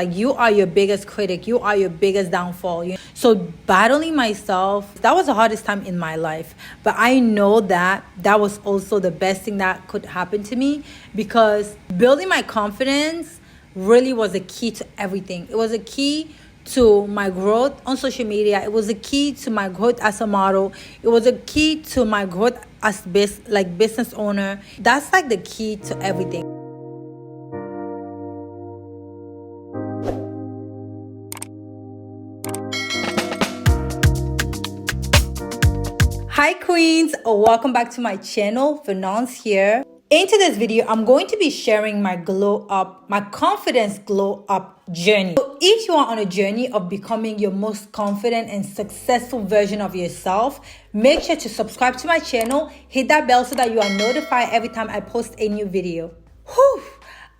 Like, you are your biggest critic. You are your biggest downfall. So battling myself, that was the hardest time in my life. But I know that that was also the best thing that could happen to me, because building my confidence really was a key to everything. It was a key to my growth on social media. It was a key to my growth as a model. It was a key to my growth as business owner. That's like the key to everything. Hi queens, welcome back to my channel. Finance here. Into this video, I'm going to be sharing my confidence glow up journey. So if you are on a journey of becoming your most confident and successful version of yourself, make sure to subscribe to my channel, hit that bell so that you are notified every time I post a new video. Whew.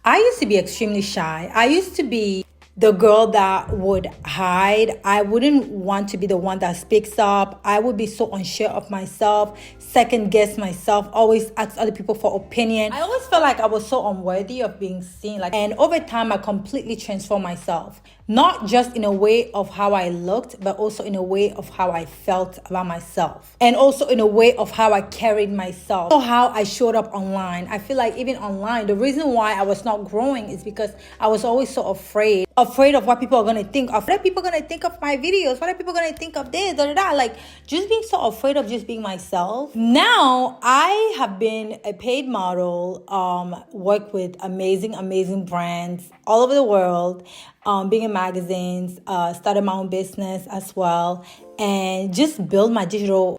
I used to be extremely shy. I used to be the girl that would hide. I wouldn't want to be the one that speaks up. I would be so unsure of myself, second guess myself, always ask other people for opinion. I always felt like I was so unworthy of being seen. And over time, I completely transformed myself. Not just in a way of how I looked, but also in a way of how I felt about myself. And also in a way of how I carried myself. So how I showed up online. I feel like even online, the reason why I was not growing is because I was always so afraid of what people are going to think of. What are people going to think of my videos? What are people going to think of this? Like, just being so afraid of just being myself. Now, I have been a paid model, worked with amazing brands all over the world, being in magazines, started my own business as well, and just build my digital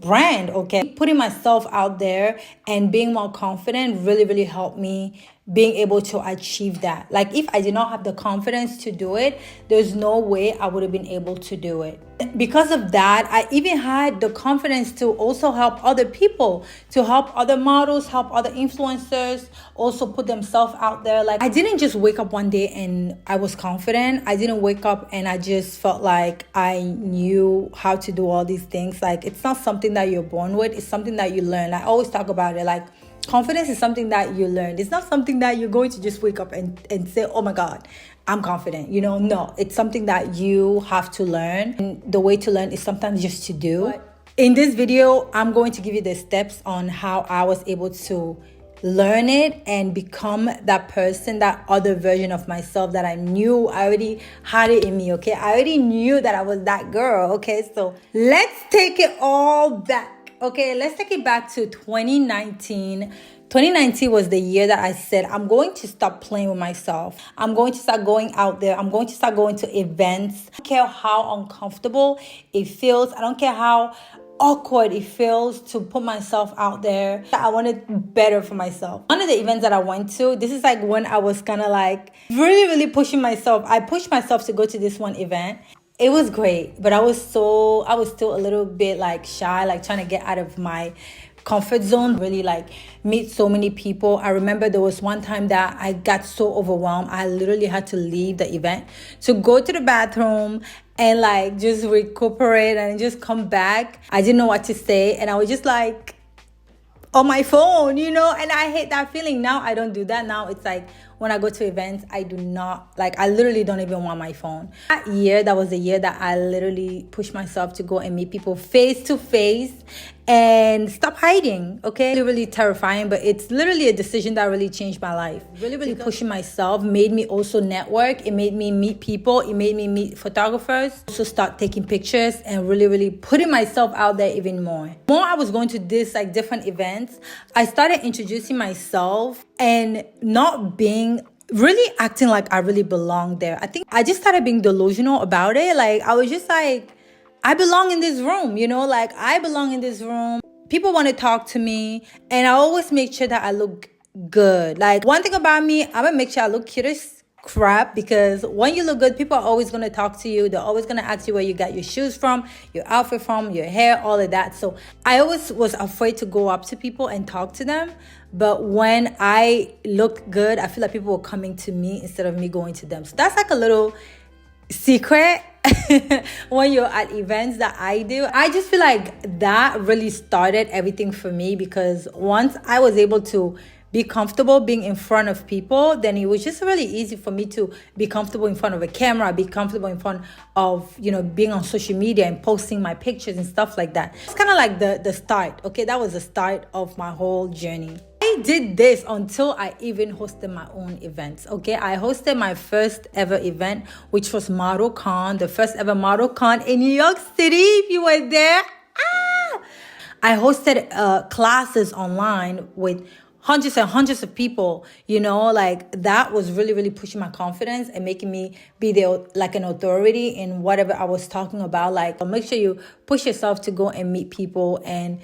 brand, okay? Putting myself out there and being more confident really helped me being able to achieve that. Like, if I did not have the confidence to do it, there's no way I would have been able to do it. Because of that, I even had the confidence to also help other people, to help other models, help other influencers, also put themselves out there. Like, I didn't just wake up one day and I was confident. I didn't wake up and I just felt like I knew how to do all these things. Like, it's not something that you're born with. It's something that you learn. I always talk about it. Like, confidence is something that you learn. It's not something that you're going to just wake up and say, oh my God, I'm confident. No, it's something that you have to learn. And the way to learn is sometimes just to do. But in this video, I'm going to give you the steps on how I was able to learn it and become that person, that other version of myself that I knew I already had it in me, okay? I already knew that I was that girl, okay? So let's take it all back. Okay, let's take it back to 2019. 2019 was the year that I said, I'm going to stop playing with myself. I'm going to start going out there. I'm going to start going to events. I don't care how uncomfortable it feels. I don't care how awkward it feels to put myself out there. I wanted better for myself. One of the events that I went to, this is like when I was kind of like really pushing myself. I pushed myself to go to this one event. It was great, but I was still a little bit like shy, like trying to get out of my comfort zone, really like meet so many people. I remember there was one time that I got so overwhelmed. I literally had to leave the event to go to the bathroom and like just recuperate and just come back. I didn't know what to say. And I was just like on my phone, and I hate that feeling. Now I don't do that. Now it's like, when I go to events, I literally don't even want my phone. That was the year that I literally pushed myself to go and meet people face to face and stop hiding, okay? Really terrifying, but it's literally a decision that really changed my life. Really pushing myself made me also network. It made me meet people. It made me meet photographers. Also start taking pictures and really putting myself out there even more. The more I was going to this different events, I started introducing myself and not really acting like I really belonged there. I think I just started being delusional about it. Like, I was just like, I belong in this room, I belong in this room. People want to talk to me, and I always make sure that I look good. Like, one thing about me, I'm gonna make sure I look cute as crap, because when you look good, people are always going to talk to you. They're always going to ask you where you got your shoes from, your outfit from, your hair, all of that. So I always was afraid to go up to people and talk to them. But when I looked good, I feel like people were coming to me instead of me going to them. So that's like a little secret when you're at events that I do. I just feel like that really started everything for me, because once I was able to be comfortable being in front of people, then it was just really easy for me to be comfortable in front of a camera, be comfortable in front of, being on social media and posting my pictures and stuff like that. It's kind of like the start. Okay, that was the start of my whole journey. I did this until I even hosted my own events. Okay, I hosted my first ever event, which was ModelCon, the first ever ModelCon in New York City. If you were there, I hosted classes online with hundreds and hundreds of people, like that was really, really pushing my confidence and making me be there like an authority in whatever I was talking about. Like, make sure you push yourself to go and meet people and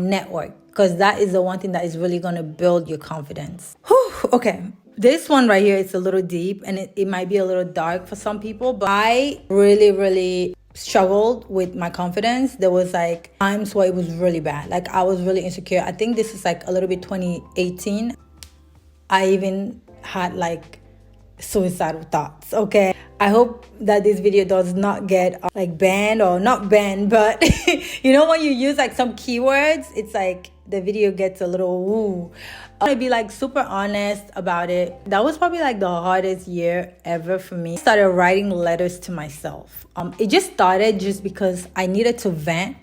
network, because that is the one thing that is really going to build your confidence. Whew, okay. This one right here, it's a little deep and it might be a little dark for some people, but I really, really struggled with my confidence. There was like times where it was really bad. Like I was really insecure. I think this is like a little bit 2018. I even had like suicidal thoughts. Okay, I hope that this video does not get like banned, or not banned, but when you use like some keywords, it's like the video gets a little woo. I'm gonna be like super honest about it. That was probably like the hardest year ever for me. I started writing letters to myself. It just started just because I needed to vent,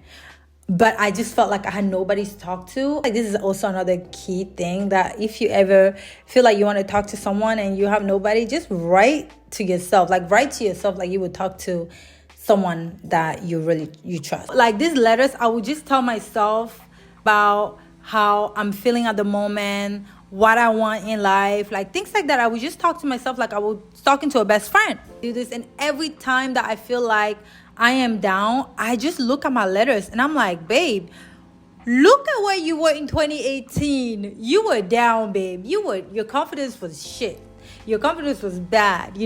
but I just felt like I had nobody to talk to. Like, this is also another key thing, that if you ever feel like you want to talk to someone and you have nobody, just write to yourself. Like, write to yourself like you would talk to someone that you trust. Like these letters, I would just tell myself about how I'm feeling at the moment, what I want in life, like things like that. I would just talk to myself like I was talking to a best friend. Do this, and every time that I feel like I am down, I just look at my letters and I'm like, babe, look at where you were in 2018. You were down, babe. Your confidence was shit. Your confidence was bad,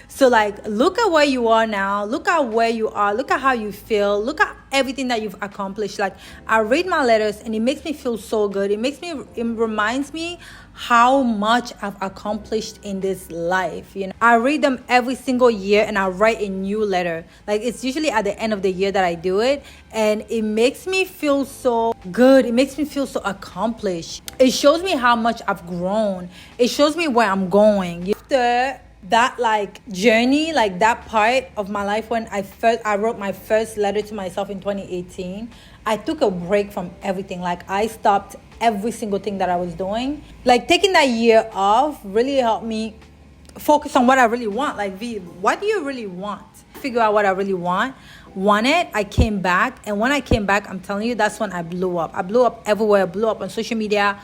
So like, look at where you are now. Look at where you are. Look at how you feel. Look at everything that you've accomplished. Like, I read my letters and it makes me feel so good. It reminds me how much I've accomplished in this life. I read them every single year and I write a new letter. Like, it's usually at the end of the year that I do it, and it makes me feel so good. It makes me feel so accomplished. It shows me how much I've grown. It shows me where I'm going. After that like journey, like that part of my life when I wrote my first letter to myself in 2018, I took a break from everything. Like, I stopped every single thing that I was doing. Like, taking that year off really helped me focus on what I really want. Like, V, what do you really want? Figure out what I really wanted. I came back, and when I came back, I'm telling you, that's when I blew up. I blew up everywhere. I blew up on social media.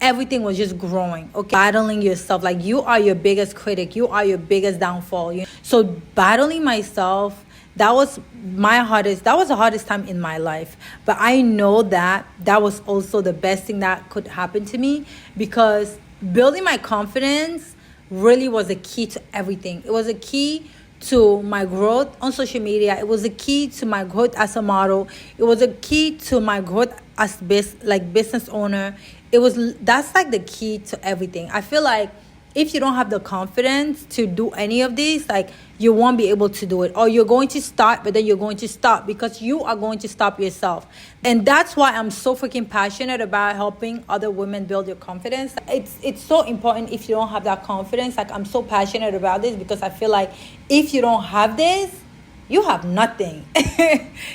Everything was just growing. Okay, battling yourself. Like, you are your biggest critic. You are your biggest downfall. So battling myself, that was the hardest time in my life. But I know that was also the best thing that could happen to me, because building my confidence really was a key to everything. It was a key to my growth on social media. It was a key to my growth as a model. It was a key to my growth as business owner. That's like the key to everything. I feel like if you don't have the confidence to do any of these, like, you won't be able to do it. Or you're going to start, but then you're going to stop, because you are going to stop yourself. And that's why I'm so freaking passionate about helping other women build their confidence. It's so important if you don't have that confidence. Like, I'm so passionate about this because I feel like if you don't have this, you have nothing.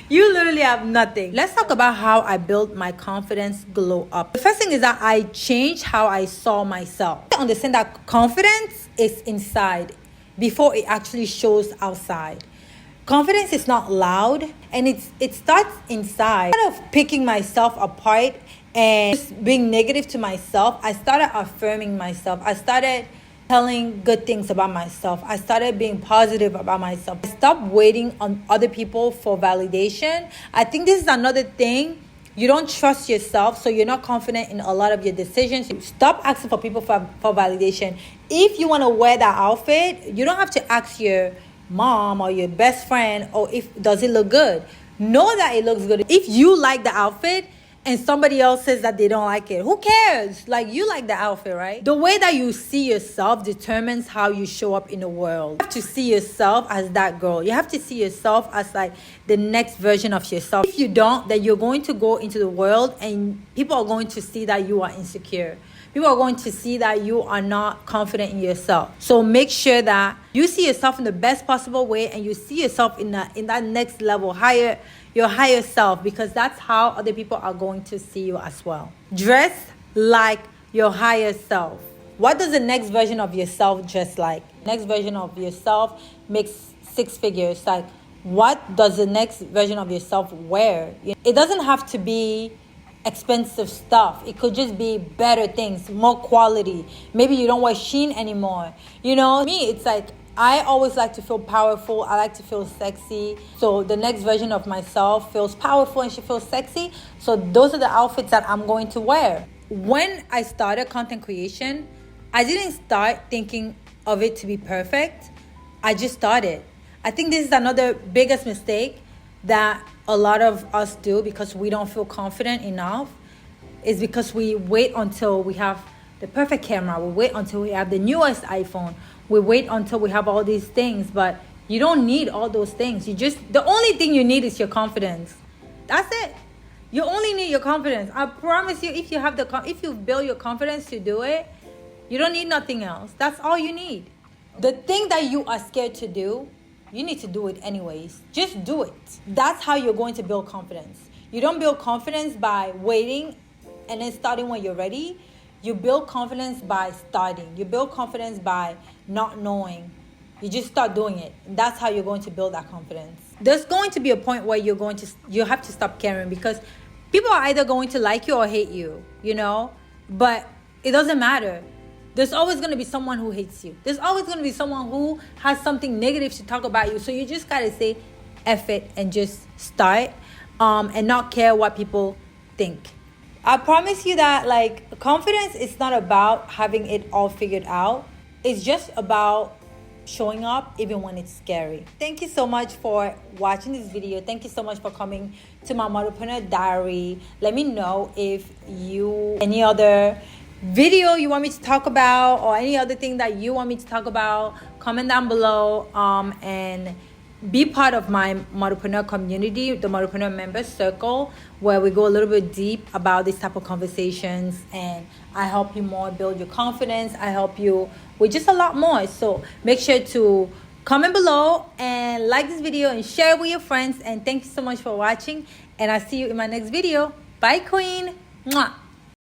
You literally have nothing. Let's talk about how I built my confidence glow up. The first thing is that I changed how I saw myself. I understand that confidence is inside before it actually shows outside. Confidence is not loud, and it starts inside. Instead of picking myself apart and just being negative to myself, I started affirming myself. I started telling good things about myself. I started being positive about myself. I stopped waiting on other people for validation. I think this is another thing. You don't trust yourself, so you're not confident in a lot of your decisions. Stop asking for people for validation. If you want to wear that outfit, you don't have to ask your mom or your best friend, or does it look good? Know that it looks good. If you like the outfit, and somebody else says that they don't like it. Who cares? Like, you like the outfit, right? The way that you see yourself determines how you show up in the world. You have to see yourself as that girl. You have to see yourself as like the next version of yourself. If you don't, then you're going to go into the world and people are going to see that you are insecure. People are going to see that you are not confident in yourself. So make sure that you see yourself in the best possible way, and you see yourself in that next level, your higher self, because that's how other people are going to see you as well. Dress like your higher self. What does the next version of yourself dress like? Next version of yourself makes 6 figures. Like, what does the next version of yourself wear? It doesn't have to be expensive stuff. It could just be better things, more quality. Maybe you don't wear Shein anymore. Me, it's like, I always like to feel powerful. I like to feel sexy. So the next version of myself feels powerful and she feels sexy. So those are the outfits that I'm going to wear. When I started content creation, I didn't start thinking of it to be perfect. I just started. I think this is another biggest mistake that a lot of us do, because we don't feel confident enough, is because we wait until we have the perfect camera. We wait until we have the newest iPhone. We wait until we have all these things, but you don't need all those things. The only thing you need is your confidence. That's it. You only need your confidence. I promise you, if you build your confidence to do it, you don't need nothing else. That's all you need. The thing that you are scared to do, you need to do it anyways. Just do it. That's how you're going to build confidence. You don't build confidence by waiting and then starting when you're ready. You build confidence by starting. You build confidence by not knowing. You just start doing it. That's how you're going to build that confidence. There's going to be a point where you have to stop caring, because people are either going to like you or hate you, but it doesn't matter. There's always going to be someone who hates you. There's always going to be someone who has something negative to talk about you. So you just got to say F it and just start, and not care what people think. I promise you that, like, confidence is not about having it all figured out. It's just about showing up even when it's scary. Thank you so much for watching this video. Thank you so much for coming to my Modelpreneur diary. Let me know if any other video you want me to talk about, or any other thing that you want me to talk about. Comment down below, and be part of my Modelpreneur community, the Modelpreneur member circle, where we go a little bit deep about this type of conversations, and I help you more build your confidence. I help you with just a lot more. So make sure to comment below and like this video and share it with your friends. And thank you so much for watching, and I'll see you in my next video. Bye, Queen. Mwah.